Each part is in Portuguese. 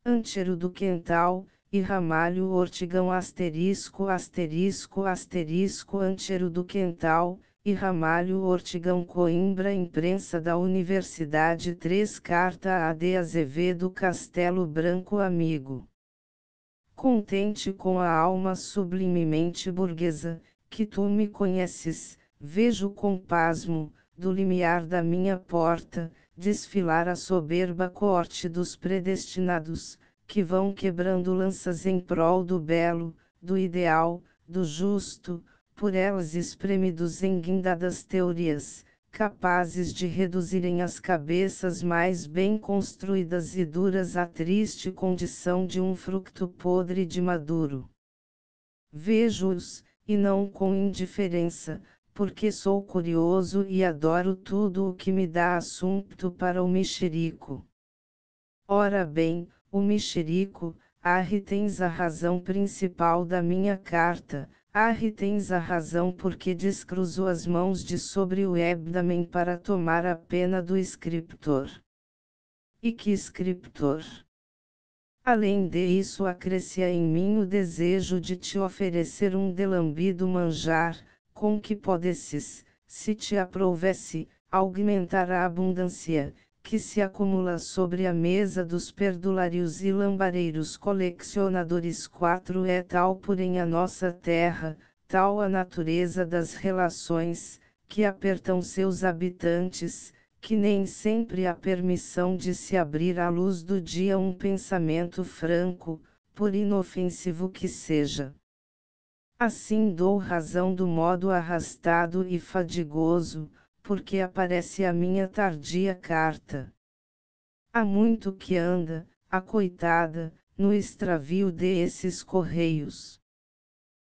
Antero do Quental, e Ramalho Ortigão Antero do Quental, e Ramalho Ortigão Coimbra Imprensa da Universidade 3 Carta AD Azevedo Castelo Branco Amigo. Contente com a alma sublimemente burguesa, que tu me conheces, vejo com pasmo, do limiar da minha porta, desfilar a soberba coorte dos predestinados, que vão quebrando lanças em prol do belo, do ideal, do justo, por elas espremidos em guindadas teorias, capazes de reduzirem as cabeças mais bem construídas e duras à triste condição de um fruto podre de maduro. Vejo-os, e não com indiferença, porque sou curioso e adoro tudo o que me dá assunto para o mexerico. Ora bem, o mexerico, tens a razão principal da minha carta, tens a razão porque descruzo as mãos de sobre o abdômen para tomar a pena do escriptor. E que escriptor? Além disso acrescia em mim o desejo de te oferecer um delambido manjar, com que podesses, se te aprovesse, aumentar a abundância, que se acumula sobre a mesa dos perdulários e lambareiros colecionadores. 4 É tal porém a nossa terra, tal a natureza das relações, que apertam seus habitantes, que nem sempre há permissão de se abrir à luz do dia um pensamento franco, por inofensivo que seja. Assim dou razão do modo arrastado e fadigoso, porque aparece a minha tardia carta. Há muito que anda, a coitada, no extravio desses correios.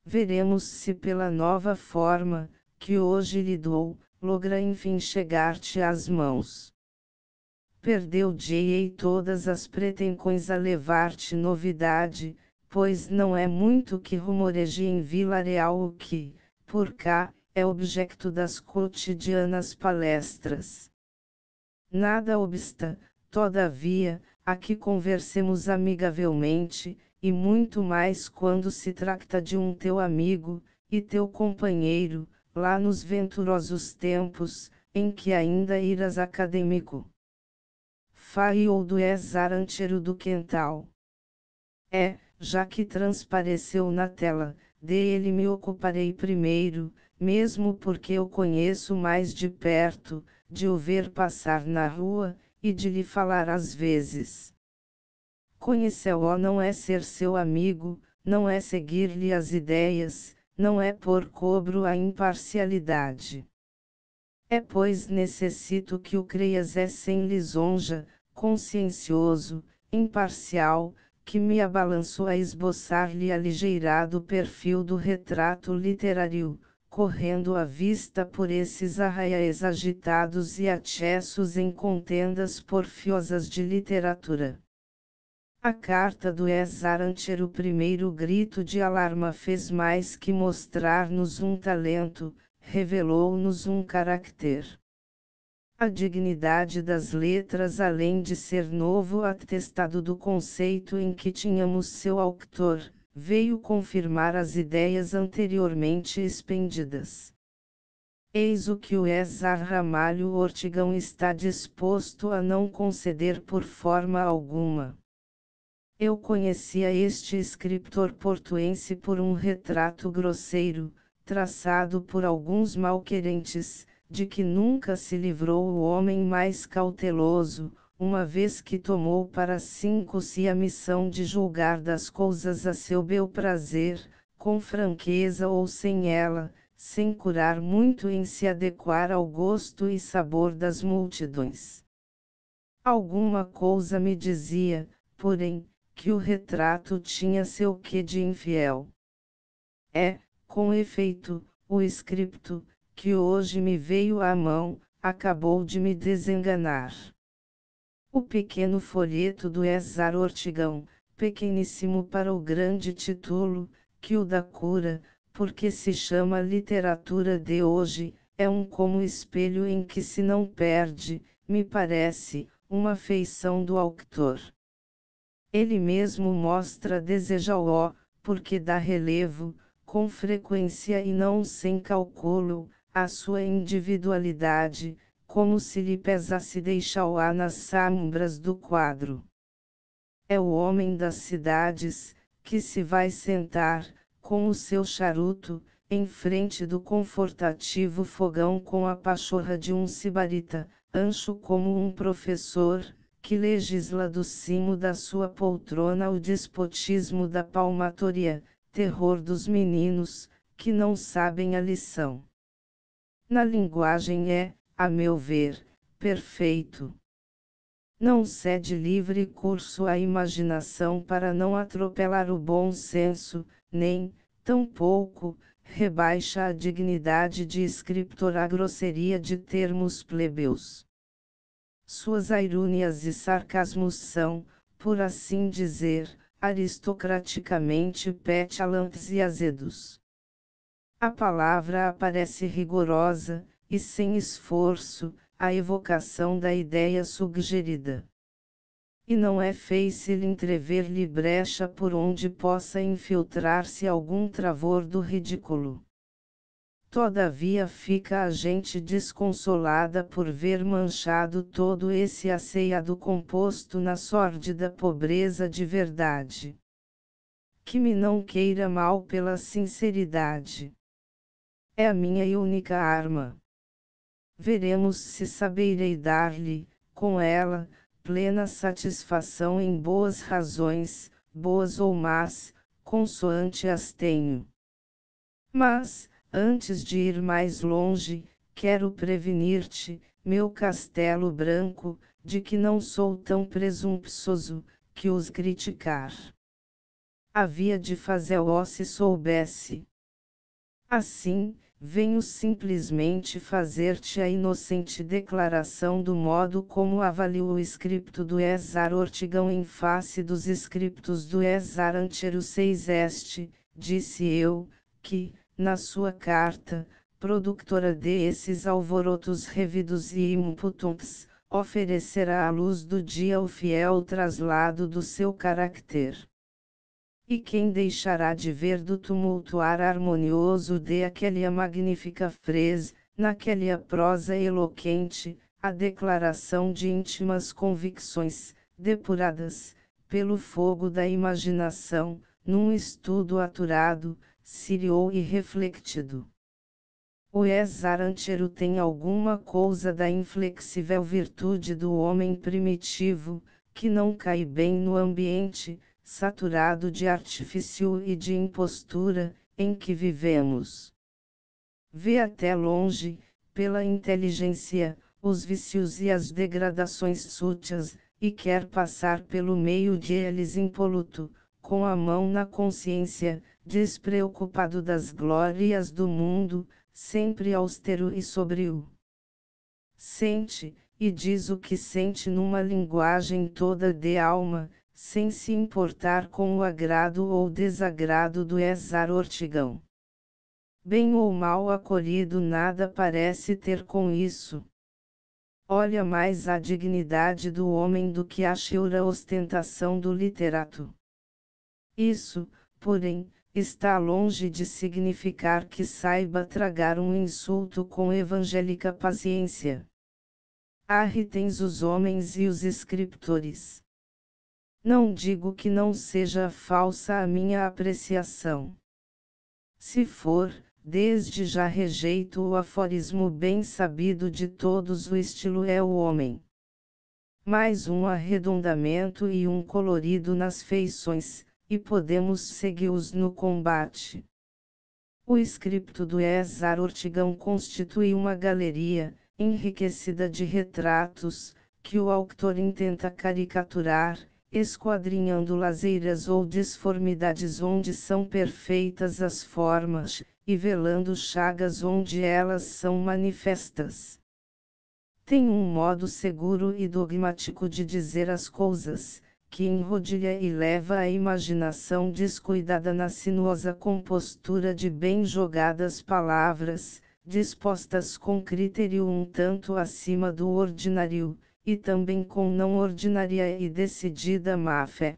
Veremos se pela nova forma, que hoje lhe dou, logra enfim chegar-te às mãos. Perdeu-te todas as pretensões a levar-te novidade, pois não é muito que rumoreje em Vila Real o que, por cá, é objeto das cotidianas palestras. Nada obsta, todavia, a que conversemos amigavelmente, e muito mais quando se trata de um teu amigo, e teu companheiro, lá nos venturosos tempos, em que ainda eras acadêmico. Fai-o do Antero do Quental. Já que transpareceu na tela, dele me ocuparei primeiro, mesmo porque eu conheço mais de perto, de o ver passar na rua, e de lhe falar às vezes. Conhecê-lo não é ser seu amigo, não é seguir-lhe as ideias, não é pôr cobro à imparcialidade. Pois necessito que o creias sem lisonja, consciencioso, imparcial, que me abalançou a esboçar-lhe aligeirado perfil do retrato literário, correndo a vista por esses arraiais agitados e acessos em contendas porfiosas de literatura. A carta do Antero, o primeiro grito de alarma, fez mais que mostrar-nos um talento, revelou-nos um caráter. A dignidade das letras, além de ser novo atestado do conceito em que tínhamos seu autor, veio confirmar as ideias anteriormente expendidas. Eis o que o Ramalho Ortigão está disposto a não conceder por forma alguma. Eu conhecia este escritor portuense por um retrato grosseiro, traçado por alguns malquerentes, de que nunca se livrou o homem mais cauteloso, uma vez que tomou para si a missão de julgar das coisas a seu bel prazer, com franqueza ou sem ela, sem curar muito em se adequar ao gosto e sabor das multidões. Alguma coisa me dizia, porém, que o retrato tinha seu quê de infiel. Com efeito, o escrito, que hoje me veio à mão, acabou de me desenganar. O pequeno folheto do Ortigão, pequeníssimo para o grande título, que o dá cura, porque se chama literatura de hoje, é um como espelho em que se não perde, me parece, uma feição do autor. Ele mesmo mostra deseja-o, porque dá relevo, com frequência e não sem cálculo, à sua individualidade, como se lhe pesasse deixá-o nas sombras do quadro. É o homem das cidades, que se vai sentar, com o seu charuto, em frente do confortativo fogão com a pachorra de um sibarita, ancho como um professor, que legisla do cimo da sua poltrona o despotismo da palmatoria, terror dos meninos, que não sabem a lição. Na linguagem é, a meu ver, perfeito. Não cede livre curso à imaginação para não atropelar o bom senso, nem, tampouco, rebaixa a dignidade de escritor à grosseria de termos plebeus. Suas irônias e sarcasmos são, por assim dizer, aristocraticamente petulantes e azedos. A palavra aparece rigorosa, e sem esforço, a evocação da ideia sugerida. E não é fácil entrever-lhe brecha por onde possa infiltrar-se algum travor do ridículo. Todavia fica a gente desconsolada por ver manchado todo esse asseado composto na sórdida pobreza de verdade. Que me não queira mal pela sinceridade. É a minha única arma. Veremos se saberei dar-lhe, com ela, plena satisfação em boas razões, boas ou más, consoante as tenho. Mas, antes de ir mais longe, quero prevenir-te, meu castelo branco, de que não sou tão presumptuoso, que os criticar. Havia de fazer-o se soubesse. Assim, venho simplesmente fazer-te a inocente declaração do modo como avalio o scripto do César Ortigão em face dos scriptos do César Antero 6 Este, disse eu, que, na sua carta, productora desses alvorotos revidos e imputuntes, oferecerá à luz do dia o fiel traslado do seu caráter. E quem deixará de ver do tumultuar harmonioso de aquela magnífica frase, naquela prosa eloquente, a declaração de íntimas convicções, depuradas, pelo fogo da imaginação, num estudo aturado, sírio e refletido. O César Antero tem alguma coisa da inflexível virtude do homem primitivo, que não cai bem no ambiente, saturado de artifício e de impostura, em que vivemos. Vê até longe, pela inteligência, os vícios e as degradações súteis, e quer passar pelo meio deles impoluto, com a mão na consciência, despreocupado das glórias do mundo, sempre austero e sóbrio. Sente, e diz o que sente numa linguagem toda de alma, sem se importar com o agrado ou desagrado do César Ortigão. Bem ou mal acolhido nada parece ter com isso. Olha mais a dignidade do homem do que a cheura ostentação do literato. Isso, porém, está longe de significar que saiba tragar um insulto com evangélica paciência. Irritem-os os homens e os escritores. Não digo que não seja falsa a minha apreciação. Se for, desde já rejeito o aforismo bem sabido de todos: o estilo é o homem. Mais um arredondamento e um colorido nas feições, e podemos segui-los no combate. O scripto do César Ortigão constitui uma galeria, enriquecida de retratos, que o autor intenta caricaturar, esquadrinhando laseiras ou disformidades onde são perfeitas as formas, e velando chagas onde elas são manifestas. Tem um modo seguro e dogmático de dizer as coisas, que enrodilha e leva a imaginação descuidada na sinuosa compostura de bem jogadas palavras, dispostas com critério um tanto acima do ordinário, e também com não ordinária e decidida má-fé.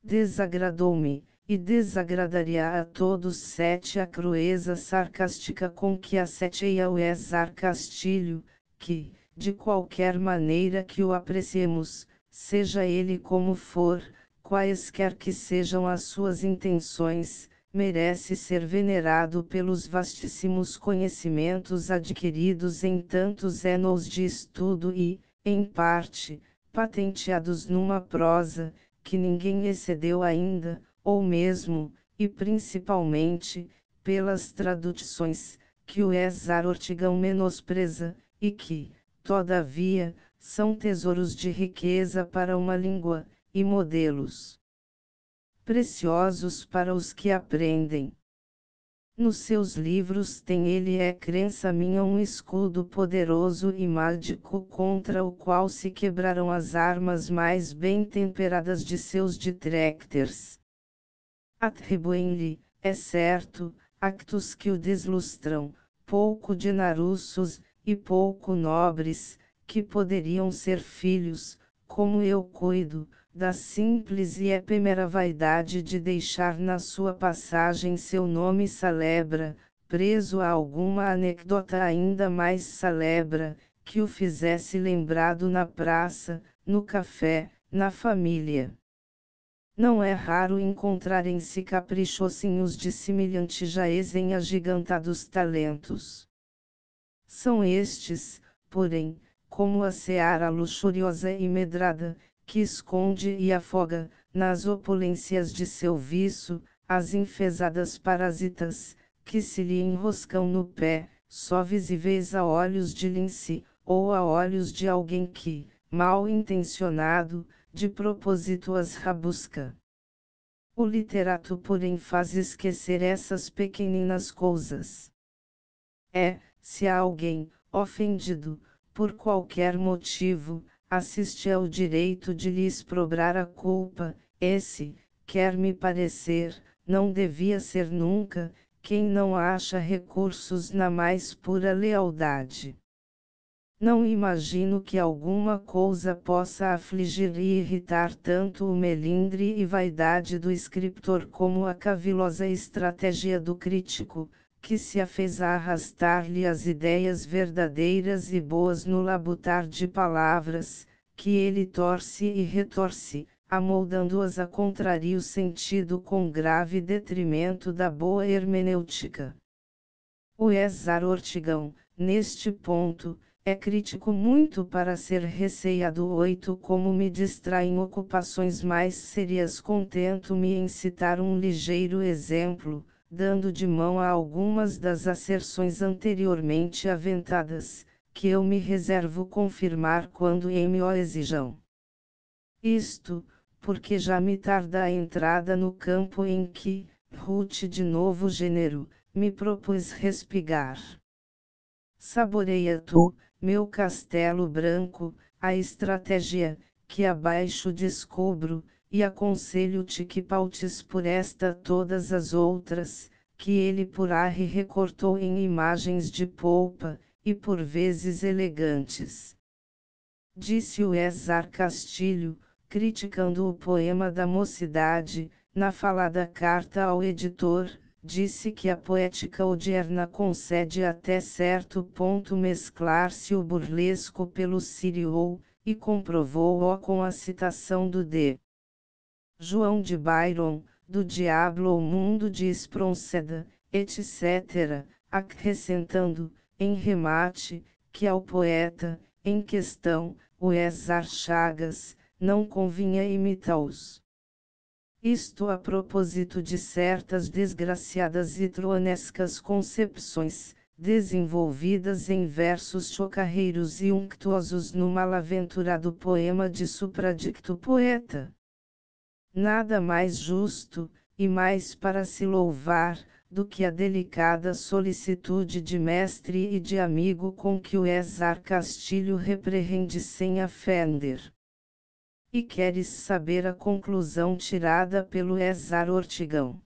desagradou-me, e desagradaria a todos. 7. A crueza sarcástica com que assedia o César Castilho, que, de qualquer maneira que o apreciemos, seja ele como for, quaisquer que sejam as suas intenções, merece ser venerado pelos vastíssimos conhecimentos adquiridos em tantos anos de estudo e, em parte, patenteados numa prosa, que ninguém excedeu ainda, ou mesmo, e principalmente, pelas traduções, que o César Ortigão menospreza, e que, todavia, são tesouros de riqueza para uma língua, e modelos preciosos para os que aprendem. Nos seus livros tem ele crença minha um escudo poderoso e mágico contra o qual se quebrarão as armas mais bem temperadas de seus detractors. Atribuem-lhe, é certo, actos que o deslustram, pouco generosos, e pouco nobres, que poderiam ser filhos, como eu cuido, da simples e efêmera vaidade de deixar na sua passagem seu nome celebra, preso a alguma anedota ainda mais celebra, que o fizesse lembrado na praça, no café, na família. Não é raro encontrarem-se caprichosinhos de semelhante jaez em agigantados talentos. São estes, porém, como a seara luxuriosa e medrada, que esconde e afoga, nas opulências de seu vício, as enfesadas parasitas, que se lhe enroscam no pé, só visíveis a olhos de lince, ou a olhos de alguém que, mal intencionado, de propósito as rabusca. O literato porém faz esquecer essas pequeninas coisas. Se alguém, ofendido, por qualquer motivo, assiste ao direito de lhe exprobrar a culpa, esse, quer me parecer, não devia ser nunca, quem não acha recursos na mais pura lealdade. Não imagino que alguma coisa possa afligir e irritar tanto o melindre e vaidade do escritor como a cavilosa estratégia do crítico, que se afez a arrastar-lhe as ideias verdadeiras e boas no labutar de palavras, que ele torce e retorce, amoldando-as a contrário sentido com grave detrimento da boa hermenêutica. O César Ortigão, neste ponto, é crítico muito para ser receado. 8. Como me distraem ocupações mais serias, contento-me em citar um ligeiro exemplo, dando de mão a algumas das asserções anteriormente aventadas, que eu me reservo confirmar quando me o exijam. Isto, porque já me tarda a entrada no campo em que, Ruth de novo gênero, me propus respigar. Saboreia tu, meu castelo branco, a estratégia, que abaixo descubro, e aconselho-te que pautes por esta todas as outras, que ele por arre recortou em imagens de polpa, e por vezes elegantes. Disse o César Castilho, criticando o poema da mocidade, na falada carta ao editor, disse que a poética odierna concede até certo ponto mesclar-se o burlesco pelo sírio, e comprovou-o com a citação do D. João de Byron, do Diablo o mundo de Espronceda, etc., acrescentando, em remate, que ao poeta, em questão, o César Chagas, não convinha imitá-los. Isto a propósito de certas desgraciadas e tronescas concepções, desenvolvidas em versos chocarreiros e unctuosos no malaventurado poema de supradicto poeta. Nada mais justo, e mais para se louvar, do que a delicada solicitude de mestre e de amigo com que o César Castilho repreende sem ofender. E queres saber a conclusão tirada pelo César Ortigão?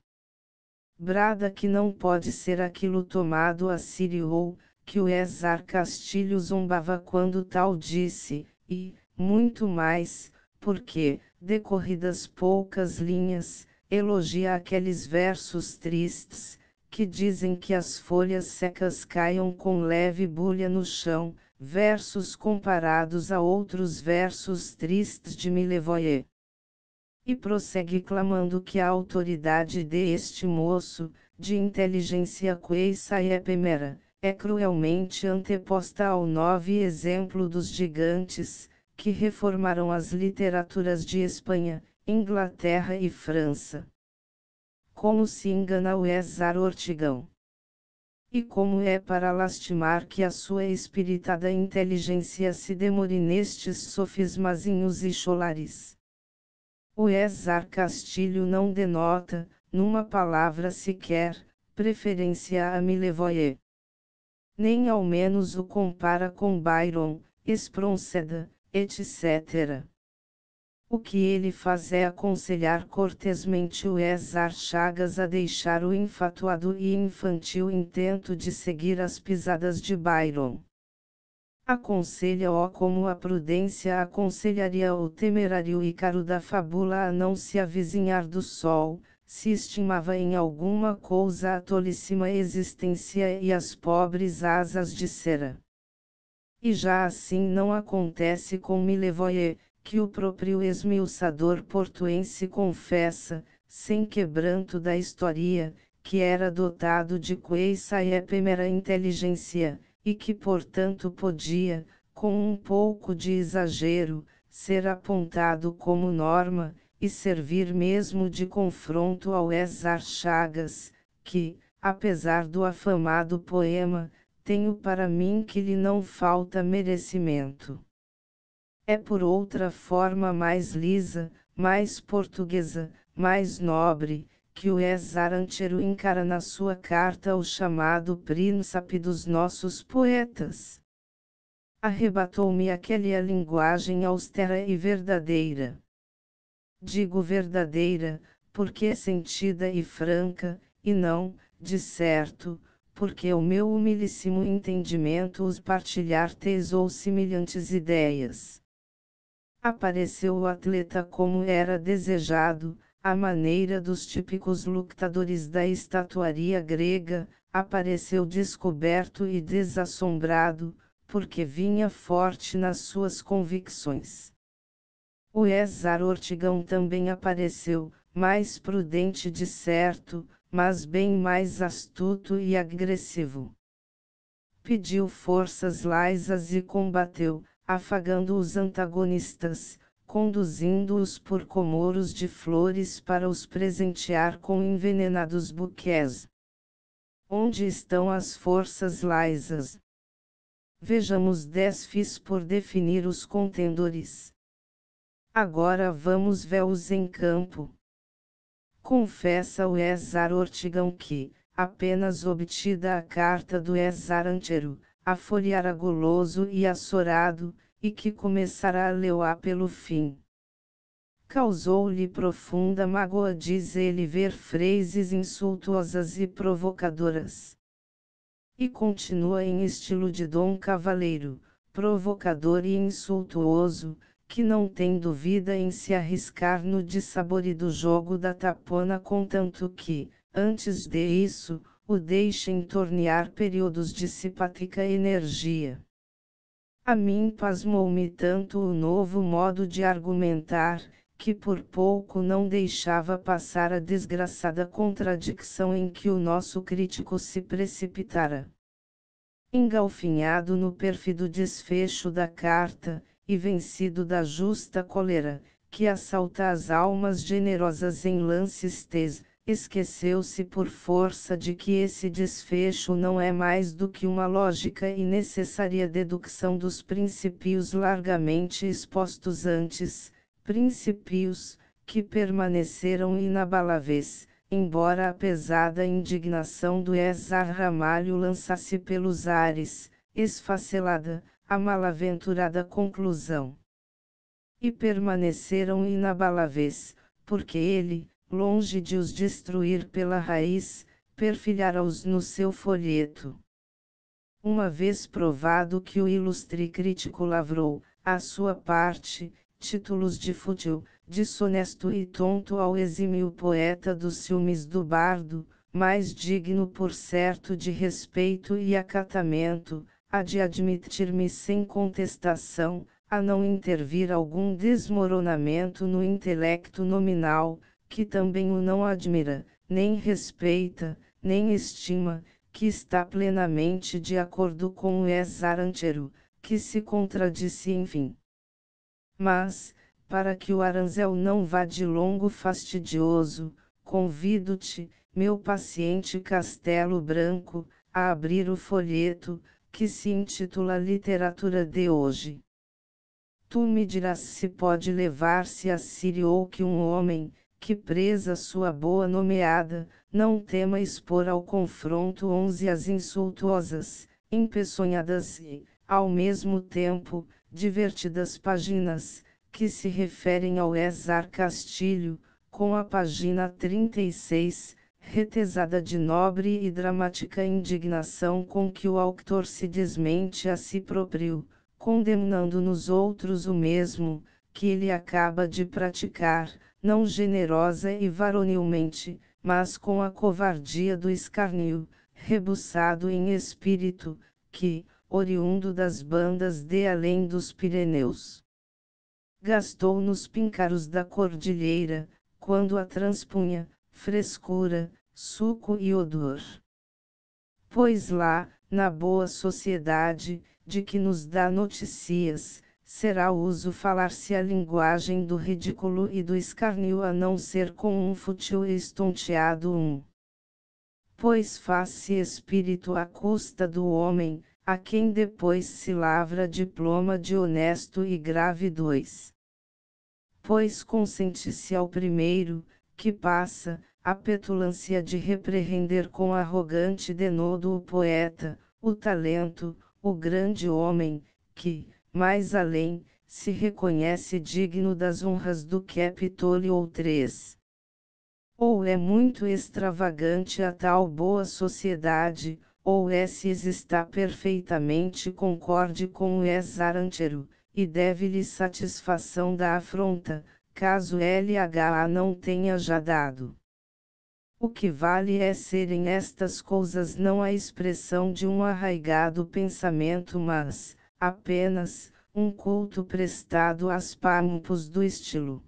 Brada que não pode ser aquilo tomado a sério, ou que o César Castilho zombava quando tal disse, e, muito mais, porque, decorridas poucas linhas, elogia aqueles versos tristes, que dizem que as folhas secas caiam com leve bulha no chão, versos comparados a outros versos tristes de Millevoye. E prossegue clamando que a autoridade deste moço, de inteligência queissa e epemera, é cruelmente anteposta ao novo exemplo dos gigantes, que reformaram as literaturas de Espanha, Inglaterra e França. Como se engana o César Ortigão! E como é para lastimar que a sua espiritada inteligência se demore nestes sofismazinhos e cholares. O César Castilho não denota, numa palavra sequer, preferência a Millevoye. Nem ao menos o compara com Byron, Espronceda, etc. O que ele faz é aconselhar cortesmente o César Chagas a deixar o infatuado e infantil intento de seguir as pisadas de Byron. Aconselha-o como a prudência aconselharia o temerário Ícaro da fábula a não se avizinhar do sol, se estimava em alguma coisa a tolíssima existência e as pobres asas de cera. E já assim não acontece com Millevoye, que o próprio esmiuçador portuense confessa, sem quebranto da história, que era dotado de queissa e epemera inteligência, e que portanto podia, com um pouco de exagero, ser apontado como norma, e servir mesmo de confronto ao César Chagas, que, apesar do afamado poema, tenho para mim que lhe não falta merecimento. É por outra forma mais lisa, mais portuguesa, mais nobre, que o César Antero encara na sua carta o chamado príncipe dos nossos poetas. Arrebatou-me aquela linguagem austera e verdadeira. Digo verdadeira, porque é sentida e franca, e não, de certo, porque o meu humilíssimo entendimento os partilhar tesou semelhantes ideias. Apareceu o atleta como era desejado, à maneira dos típicos lutadores da estatuaria grega, apareceu descoberto e desassombrado, porque vinha forte nas suas convicções. O César Ortigão também apareceu, mais prudente de certo, mas bem mais astuto e agressivo. Pediu forças laisas e combateu, afagando os antagonistas, conduzindo-os por comoros de flores para os presentear com envenenados buquês. Onde estão as forças laisas? Vejamos 10 fis por definir os contendores. Agora vamos vê-los em campo. Confessa o César Ortigão que, apenas obtida a carta do César Antero, a folheara goloso e assorado, e que começará a leu-a pelo fim. Causou-lhe profunda mágoa, diz ele, ver frases insultuosas e provocadoras. E continua em estilo de Dom Cavaleiro, provocador e insultuoso, que não tem dúvida em se arriscar no dissaborido jogo da tapona, contanto que, antes de isso, o deixem tornear períodos de simpática energia. A mim pasmou-me tanto o novo modo de argumentar, que por pouco não deixava passar a desgraçada contradição em que o nosso crítico se precipitara. Engalfinhado no pérfido desfecho da carta, e vencido da justa cólera, que assalta as almas generosas em lances tes, esqueceu-se por força de que esse desfecho não é mais do que uma lógica e necessária dedução dos princípios largamente expostos antes, princípios, que permaneceram inabaláveis, embora a pesada indignação do César Ramalho lançasse pelos ares, esfacelada, a malaventurada conclusão. E permaneceram inabaláveis, porque ele, longe de os destruir pela raiz, perfilhara-os no seu folheto. Uma vez provado que o ilustre crítico lavrou, à sua parte, títulos de fútil, desonesto e tonto ao exímio poeta dos ciúmes do bardo, mais digno por certo de respeito e acatamento, a de admitir-me sem contestação, a não intervir algum desmoronamento no intelecto nominal, que também o não admira, nem respeita, nem estima, que está plenamente de acordo com o ex-arancheiro, que se contradisse enfim. Mas, para que o aranzel não vá de longo fastidioso, convido-te, meu paciente Castelo Branco, a abrir o folheto, que se intitula Literatura de Hoje. Tu me dirás se pode levar-se a sério ou que um homem, que preza sua boa nomeada, não tema expor ao confronto 11 as insultuosas, empeçonhadas e, ao mesmo tempo, divertidas páginas, que se referem ao Ezar Castilho, com a página 36, retesada de nobre e dramática indignação com que o autor se desmente a si próprio, condenando nos outros o mesmo, que ele acaba de praticar, não generosa e varonilmente, mas com a covardia do escárnio, rebuçado em espírito, que, oriundo das bandas de além dos Pirineus, gastou nos píncaros da cordilheira, quando a transpunha, frescura, suco e odor. Pois lá, na boa sociedade, de que nos dá notícias, será uso falar-se a linguagem do ridículo e do escárnio a não ser com um fútil e estonteado Pois faz-se espírito à custa do homem, a quem depois se lavra diploma de honesto e grave 2. Pois consente-se ao primeiro, que passa, a petulância de repreender com arrogante denodo o poeta, o talento, o grande homem, que, mais além, se reconhece digno das honras do Capitólio ou 3. Ou é muito extravagante a tal boa sociedade, ou esses está perfeitamente concorde com o ex-arancheiro, e deve-lhe satisfação da afronta, caso LHA não tenha já dado. O que vale é serem estas coisas não a expressão de um arraigado pensamento mas, apenas, um culto prestado às pampos do estilo.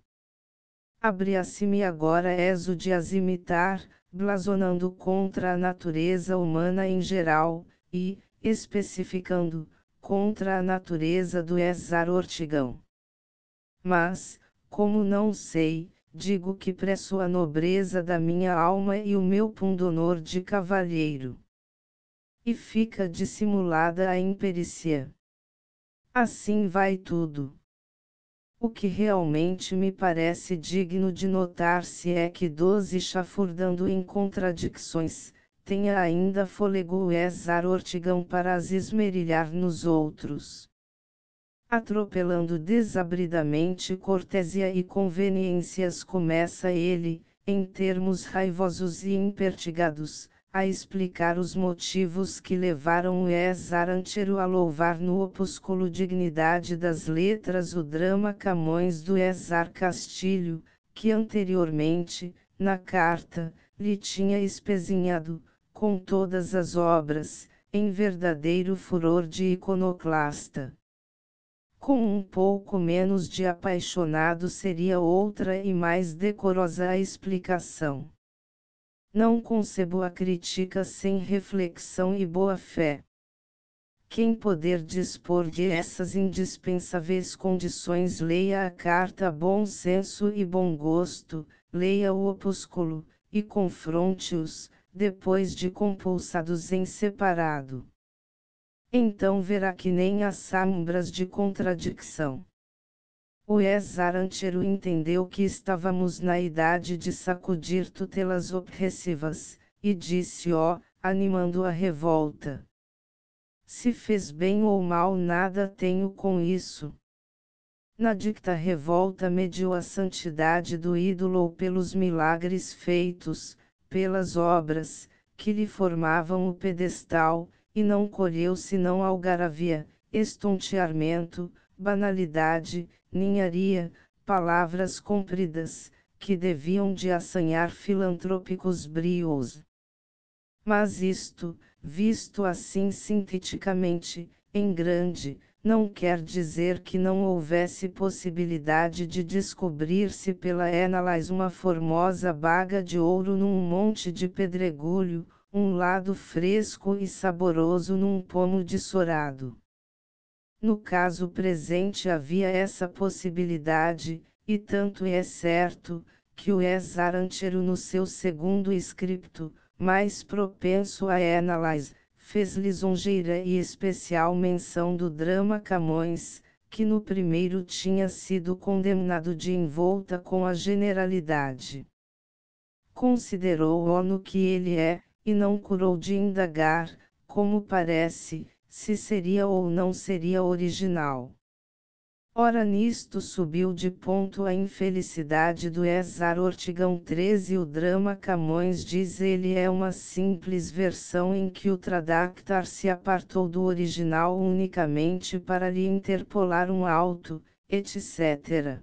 Abria-se-me agora o de as imitar, blasonando contra a natureza humana em geral, e, especificando, contra a natureza do Ezar Ortigão. Mas, como não sei, digo que preço a nobreza da minha alma e o meu pundonor de cavalheiro. E fica dissimulada a imperícia. Assim vai tudo. O que realmente me parece digno de notar-se é que 12 chafurdando em contradições, tenha ainda fôlego o Ezar Ortigão para as esmerilhar nos outros. Atropelando desabridamente cortesia e conveniências começa ele, em termos raivosos e impertigados, a explicar os motivos que levaram o ex-arancheiro a louvar no opúsculo Dignidade das Letras o drama Camões do Ezar Castilho, que anteriormente, na carta, lhe tinha espezinhado, com todas as obras, em verdadeiro furor de iconoclasta. Com um pouco menos de apaixonado seria outra e mais decorosa a explicação. Não concebo a crítica sem reflexão e boa-fé. Quem poder dispor de essas indispensáveis condições leia a carta Bom Senso e Bom Gosto, leia o opúsculo, e confronte-os, depois de compulsados em separado. Então verá que nem há sombras de contradição. O ex-arancheiro entendeu que estávamos na idade de sacudir tutelas opressivas, e disse animando a revolta. Se fez bem ou mal nada tenho com isso. Na dicta revolta mediu a santidade do ídolo ou pelos milagres feitos, pelas obras, que lhe formavam o pedestal, e não colheu senão algaravia, estonteamento, banalidade, ninharia, palavras compridas, que deviam de assanhar filantrópicos brios. Mas isto, visto assim sinteticamente, em grande, não quer dizer que não houvesse possibilidade de descobrir-se pela análise uma formosa baga de ouro num monte de pedregulho, um lado fresco e saboroso num pomo de sorado. No caso presente havia essa possibilidade, e tanto é certo, que o Esarantero no seu segundo scripto, mais propenso à análise, fez lisonjeira e especial menção do drama Camões, que no primeiro tinha sido condenado de envolta com a generalidade. Considerou-o no que ele é, e não curou de indagar, como parece, se seria ou não seria original. Ora nisto subiu de ponto a infelicidade do Esar Ortigão 13 e o drama Camões diz ele é uma simples versão em que o Tradactar se apartou do original unicamente para lhe interpolar um alto, etc.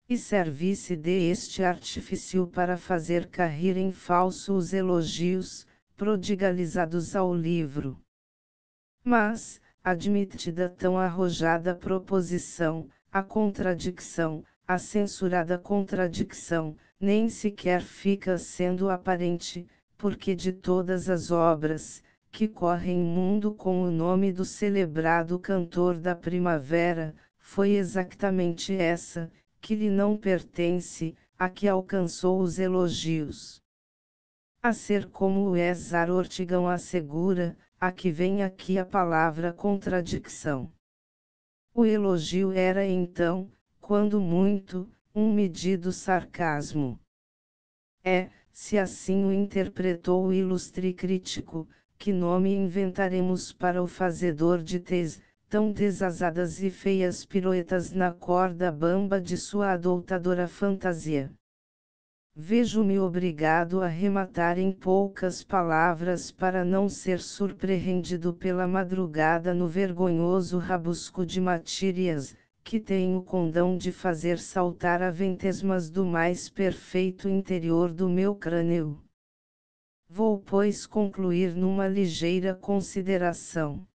E servi-se de este artifício para fazer cair em falso os elogios, prodigalizados ao livro. Mas, admitida tão arrojada proposição, a contradição, a censurada contradição, nem sequer fica sendo aparente, porque de todas as obras, que correm mundo com o nome do celebrado cantor da primavera, foi exatamente essa, que lhe não pertence, a que alcançou os elogios. A ser como o Esar Ortigão assegura, a que vem aqui a palavra contradição. O elogio era então, quando muito, um medido sarcasmo. Se assim o interpretou o ilustre crítico, que nome inventaremos para o fazedor de tão desasadas e feias piruetas na corda bamba de sua adultadora fantasia? Vejo-me obrigado a rematar em poucas palavras para não ser surpreendido pela madrugada no vergonhoso rabusco de matérias, que tenho condão de fazer saltar aventesmas do mais perfeito interior do meu crânio. Vou pois concluir numa ligeira consideração.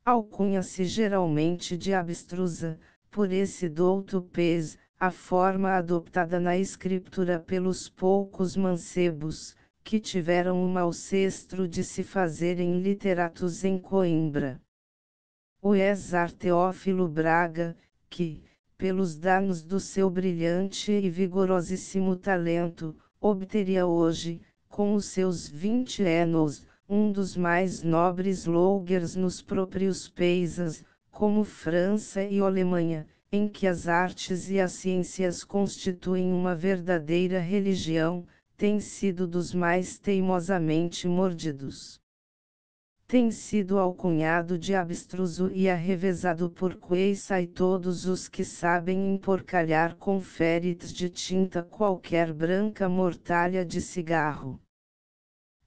Alcunha-se geralmente de abstrusa, por esse douto pes, a forma adoptada na escritura pelos poucos mancebos, que tiveram o mau cestro de se fazerem literatos em Coimbra. O Esar Teófilo Braga, que, pelos danos do seu brilhante e vigorosíssimo talento, obteria hoje, com os seus 20 anos, um dos mais nobres lougers nos próprios países, como França e Alemanha, em que as artes e as ciências constituem uma verdadeira religião, tem sido dos mais teimosamente mordidos. Tem sido alcunhado de abstruso e arrevezado por Queissa e todos os que sabem emporcalhar com férites de tinta qualquer branca mortalha de cigarro.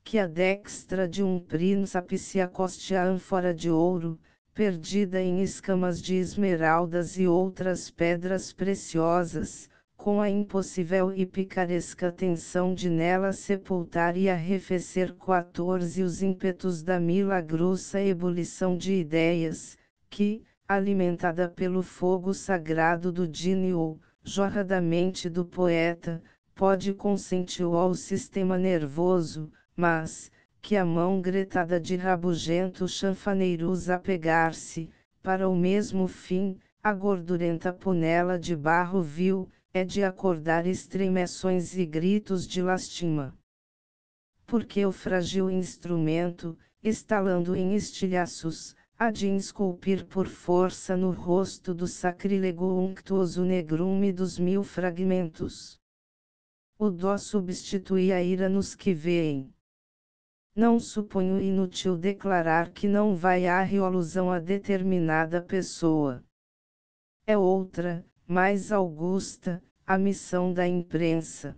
Que a dextra de um príncipe se acoste à ânfora de ouro, perdida em escamas de esmeraldas e outras pedras preciosas, com a impossível e picaresca tensão de nela sepultar e arrefecer 14 os ímpetos da milagrosa ebulição de ideias, que, alimentada pelo fogo sagrado do gênio, jorra da mente do poeta, pode consentir ao sistema nervoso, mas, que a mão gretada de rabugentos chanfaneiros apegar-se, para o mesmo fim, a gordurenta panela de barro vil, é de acordar estremeções e gritos de lastima. Porque o frágil instrumento, estalando em estilhaços, há de esculpir por força no rosto do sacrílego unctuoso negrume dos 1000 fragmentos. O dó substitui a ira nos que veem. Não suponho inútil declarar que não vai haver alusão a determinada pessoa. É outra, mais augusta, a missão da imprensa.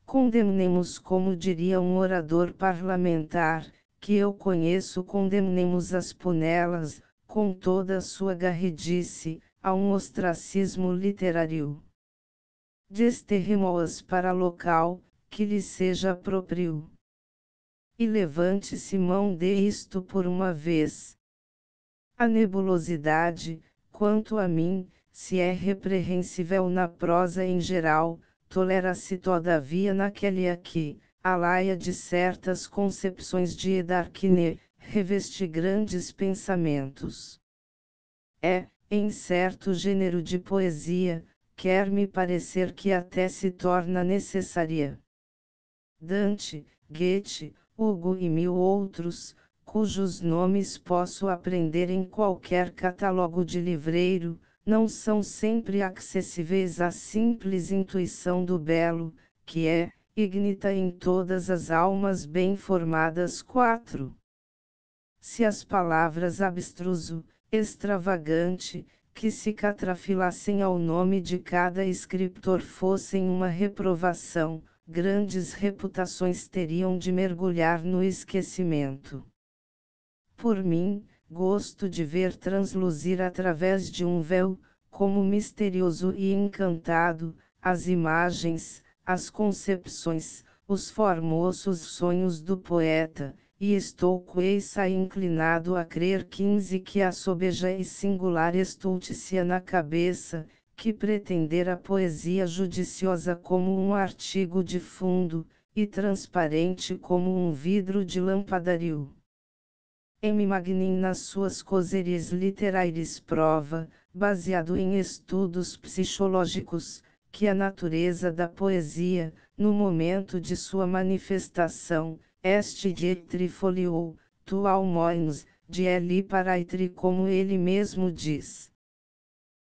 Condemnemos, como diria um orador parlamentar, que eu conheço, condemnemos as panelas, com toda a sua garridice, a um ostracismo literário. Desterremo-as para local, que lhe seja próprio. E levante-se mão de isto por uma vez. A nebulosidade, quanto a mim, se é repreensível na prosa em geral, tolera-se todavia naquele aqui, a laia de certas concepções de Edarquine, reveste grandes pensamentos. É, em certo gênero de poesia, quer-me parecer que até se torna necessária. Dante, Goethe, Hugo e mil outros, cujos nomes posso aprender em qualquer catálogo de livreiro, não são sempre acessíveis à simples intuição do belo, que é, ignita em todas as almas bem formadas. 4. Se as palavras abstruso, extravagante, que se catrafilassem ao nome de cada escritor fossem uma reprovação, grandes reputações teriam de mergulhar no esquecimento. Por mim, gosto de ver transluzir através de um véu, como misterioso e encantado, as imagens, as concepções, os formosos sonhos do poeta, e estou coisa inclinado a crer que a sobeja e singular estultícia na cabeça, que pretender a poesia judiciosa como um artigo de fundo, e transparente como um vidro de lampadario. M. Magnin nas suas causeries literárias prova, baseado em estudos psicológicos, que a natureza da poesia, no momento de sua manifestação, est dietrifolio, tu almoins, de eli paraitri como ele mesmo diz.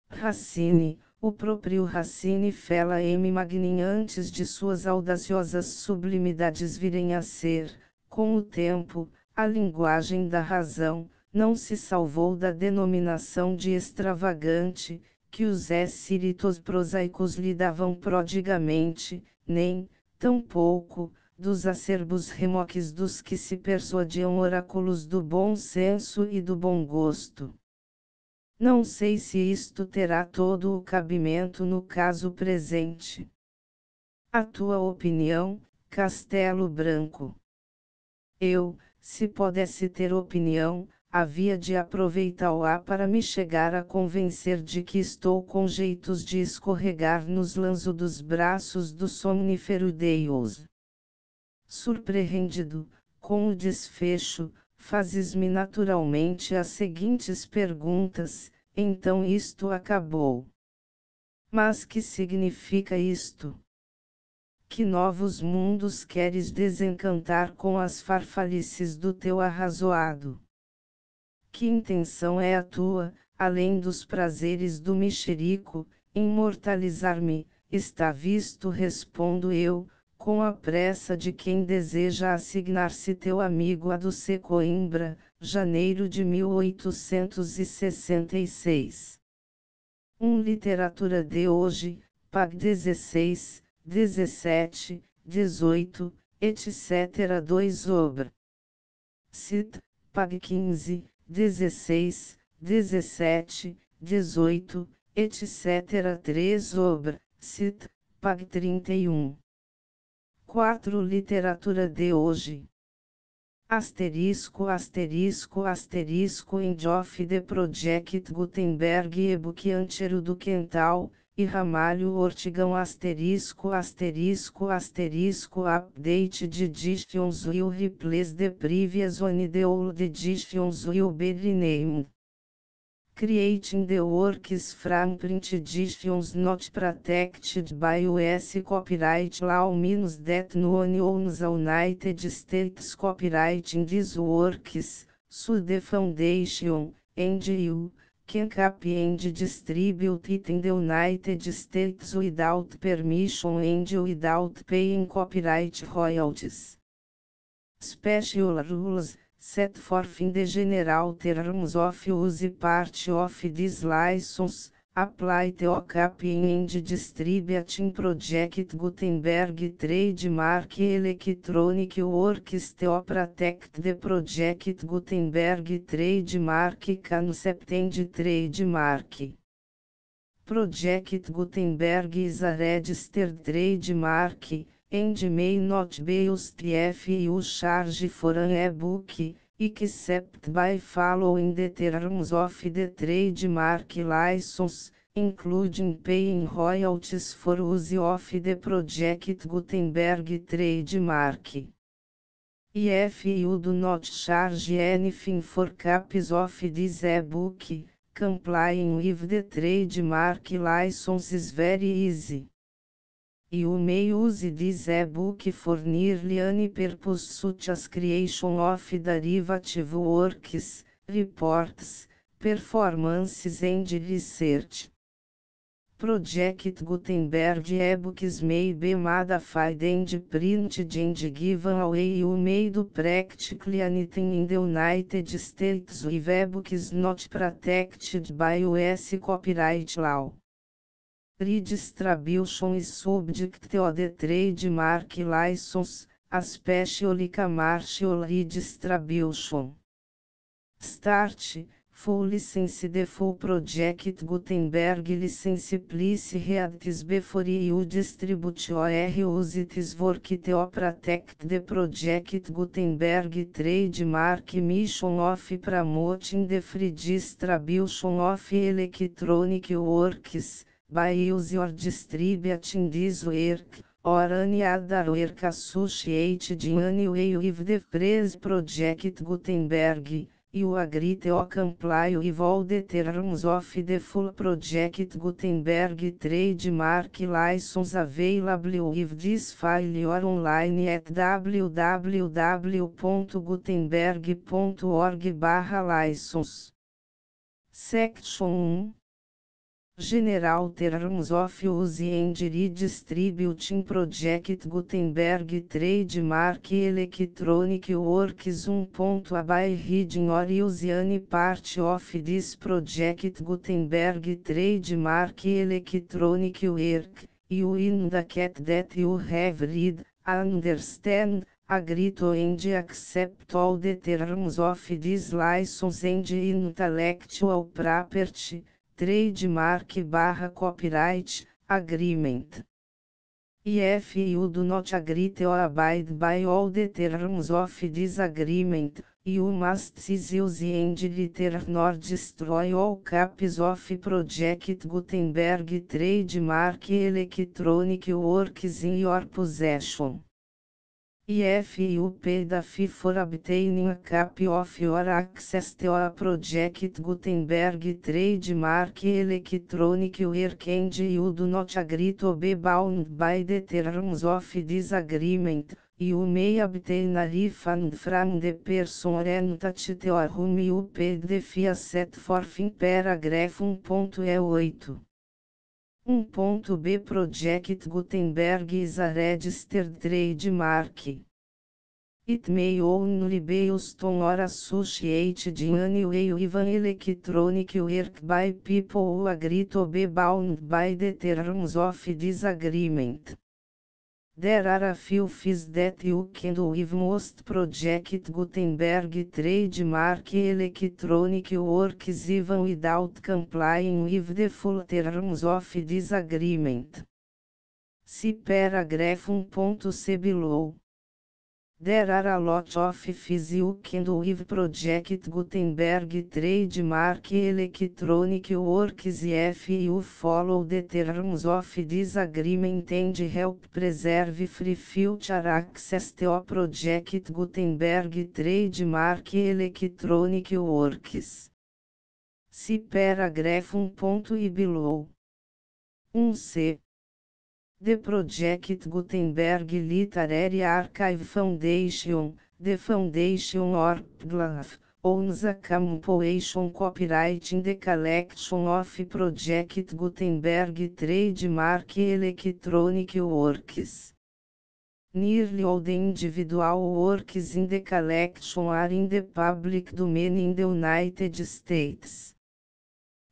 Racine, o próprio Racine fala M. Magnin antes de suas audaciosas sublimidades virem a ser, com o tempo, a linguagem da razão, não se salvou da denominação de extravagante, que os espíritos prosaicos lhe davam prodigamente, nem, tampouco, dos acerbos remoques dos que se persuadiam oráculos do bom senso e do bom gosto. Não sei se isto terá todo o cabimento no caso presente. A tua opinião, Castelo Branco? Eu, se pudesse ter opinião, havia de aproveitá-la para me chegar a convencer de que estou com jeitos de escorregar nos lanços dos braços do somnífero Deus. Surpreendido, com o desfecho, fazes-me naturalmente as seguintes perguntas: então isto acabou. Mas que significa isto? Que novos mundos queres desencantar com as farfalices do teu arrazoado? Que intenção é a tua, além dos prazeres do mexerico, imortalizar-me? Está visto, respondo eu, com a pressa de quem deseja assignar-se teu amigo a do C. Coimbra, janeiro de 1866. Literatura de hoje, pag 16, 17, 18, etc. 2 obra. Cit, pag 15, 16, 17, 18, etc. 3 obra. Cit, pag 31. 4 Literatura de hoje. Asterisco asterisco asterisco End of the Project Gutenberg e-book Antero do Quental, e Ramalho Ortigão asterisco asterisco asterisco Update de editions will replace the previous one the old editions will be renamed. Creating the works from print editions not protected by US copyright law means that no one owns the United States copyright in these works, so the foundation, and you, can copy and distribute it in the United States without permission and without paying copyright royalties. Special rules set forth in the general terms of use part of this license, Apply the copying and distributing project Gutenberg trademark electronic works to protect the project Gutenberg trademark concept and trademark. Project Gutenberg is a registered trademark, and may not be used if you charge for an e-book, except by following the terms of the trademark license, including paying royalties for use of the Project Gutenberg trademark. If you do not charge anything for copies of this e-book, complying with the trademark license is very easy. You may use this e-book for nearly any purpose such as creation of derivative works, reports, performances and research. Project Gutenberg e-books may be modified and printed and given away. You may do practically anything in the United States with e-books not protected by US copyright law. Redistribution is subject to the trademark license, especially commercial redistribution. Start, full license. The full Project Gutenberg license please read this before you distribute or use this work to protect the Project Gutenberg trademark mission of promoting the free distribution of electronic works, by use or distributing this work, or any other work associated in any way with the phrase Project Gutenberg. You agree to comply with all the terms of the full Project Gutenberg trademark license available with this file or online at www.gutenberg.org/license. Section 1. General Terms of Use and Redistributing Project Gutenberg Trademark Electronic Works 1. By reading or use any part of this Project Gutenberg Trademark Electronic Work, you indicate that you have read, understand, agree to and accept all the terms of this license and intellectual property, trademark/copyright, agreement. If you do not agree to abide by all the terms of this agreement, you must cease use and return or destroy all copies of Project Gutenberg trademark electronic works in your possession. If you pay the fee for obtaining a copy of your access to a Project Gutenberg trademark electronic work and you do not agree to be bound by the terms of this agreement, you may obtain a refund from the person or entity to whom you paid the fee set forth in paragraph 1.8. 1.b Project Gutenberg is a registered trademark. It may only be used on or associated in any way with an electronic work by people who agree to be bound by the terms of this agreement. There are a few fees that you can do with most Project Gutenberg trademark electronic works even without complying with the full terms of this agreement. See paragraph 1.c below. There are a lot of fees you can do with Project Gutenberg trademark electronic works if you follow the terms of this agreement and help preserve free future access to Project Gutenberg trademark electronic works. See paragraph 1.i below. 1c. The Project Gutenberg Literary Archive Foundation, the Foundation or PGLF, owns a compilation copyright in the collection of Project Gutenberg trademark electronic works. Nearly all the individual works in the collection are in the public domain in the United States.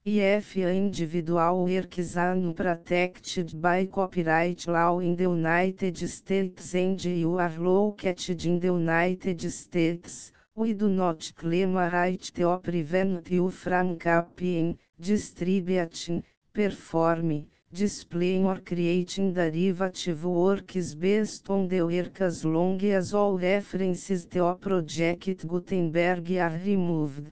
If a individual works unprotected by copyright law in the United States and you are located in the United States, we do not claim a right to prevent you from copying, distributing, performing, displaying or creating derivative works based on the work as long as all references to Project Gutenberg are removed.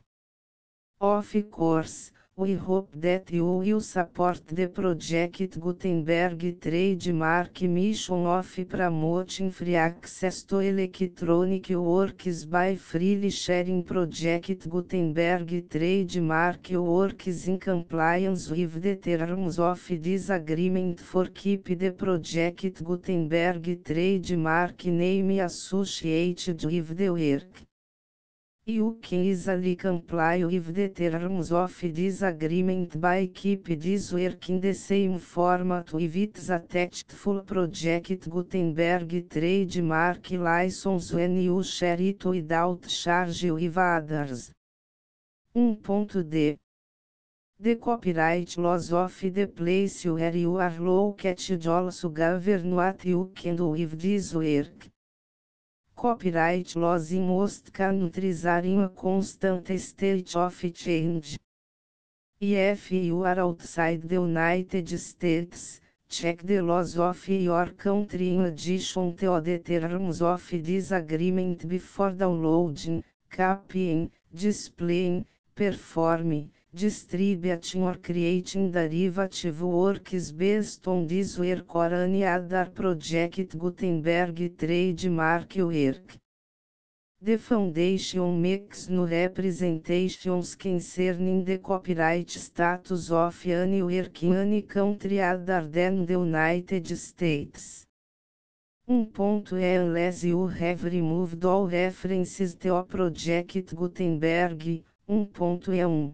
Of course, we hope that you will support the Project Gutenberg trademark mission of promoting free access to electronic works by freely sharing Project Gutenberg trademark works in compliance with the terms of this agreement for keep the Project Gutenberg trademark name associated with the work. You can easily comply with the terms of this agreement by keep this work in the same format with its attached full Project Gutenberg trademark license when you share it without charge with others. 1.d. The copyright laws of the place where you are located also govern what you can do with this work. Copyright laws in most countries are in a constant state of change. If you are outside the United States, check the laws of your country in addition to the terms of this agreement before downloading, copying, displaying, performing, distributing or creating derivative works based on this work or any other Project Gutenberg trademark work. The Foundation makes no representations concerning the copyright status of any work in any country other than the United States. 1.e Unless you have removed all references to Project Gutenberg, 1.e1.